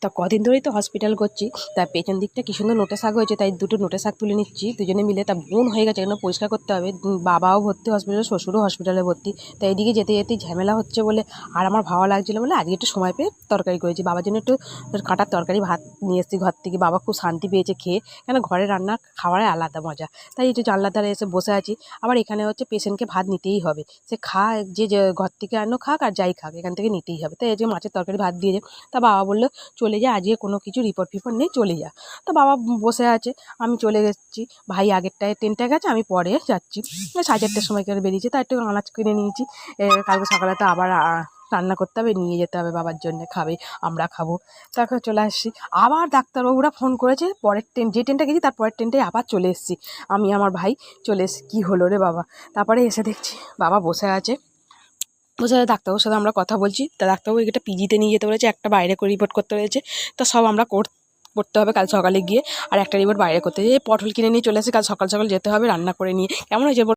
তা কদিন ধরেই তো হসপিটাল করছি, তার পেছন দিকটা কি সুন্দর নোটে শাক হয়েছে, তাই দুটো নোটে শাক তুলে নিচ্ছি দুজনে মিলে। তা বোন হয়ে গেছে, এগুলো পরিষ্কার করতে হবে। বাবাও ভর্তি হসপিটালে, শ্বশুরও হসপিটালে ভর্তি। তাই এদিকে যেতে যেতে ঝামেলা হচ্ছে বলে আর আমার ভালো লাগছিলো বলে আজকে একটু সময় পেয়ে তরকারি করেছি। বাবার জন্য একটু কাঁটার তরকারি ভাত নিয়ে এসেছি ঘর থেকে। বাবা খুব শান্তি পেয়েছে খেয়ে, কেন ঘরে রান্না খাওয়ারে আলাদা মজা। তাই একটু জানলার ধারে এসে বসে আছি। আবার এখানে হচ্ছে পেশেন্টকে ভাত নিতেই হবে, সে যে ঘর থেকে আনো খাক আর যাই খাক, এখান থেকে নিতেই হবে। তাই এই যে মাছের তরকারি ভাত দিয়েছে। তা বাবা বললো চলে যা, আজকে কোনো কিছু রিপোর্ট ফিপোর্ট নেই, চলে যা। তো বাবা বসে আছে, আমি চলে গেছি। ভাই আগেরটায় ট্রেনটা গেছে, আমি পরে যাচ্ছি। 4:30টার সময় করে বেরিয়েছি, তা একটু আনাজ কিনে নিয়েছি। কালকে সকালে তো আবার রান্না করতে হবে, নিয়ে যেতে হবে বাবার জন্য, খাবে, আমরা খাবো। তারপর চলে আসছি। আবার ডাক্তারবাবুরা ফোন করেছে, পরের ট্রেন, যে ট্রেনটা গেছি তার পরের ট্রেনটায় আবার চলে এসেছি। আমি আমার ভাই চলে এসেছি। কী হলো রে বাবা! তারপরে এসে দেখছি বাবা বসে আছে। বসে ডাক্তারবাবুর সাথে আমরা কথা বলছি। তা ডাক্তারবাবু একটা পিজিতে নিয়ে যেতে বলেছে, একটা বাইরে করে রিপোর্ট করতে রয়েছে। তো সব আমরা করতে হবে কাল সকালে গিয়ে। আর একটা রিপোর্ট বাইরে করতে, যে পটল কিনে নিয়ে চলে এসে কাল সকাল সকাল যেতে হবে রান্না করে নিয়ে। কেমন হয়েছে?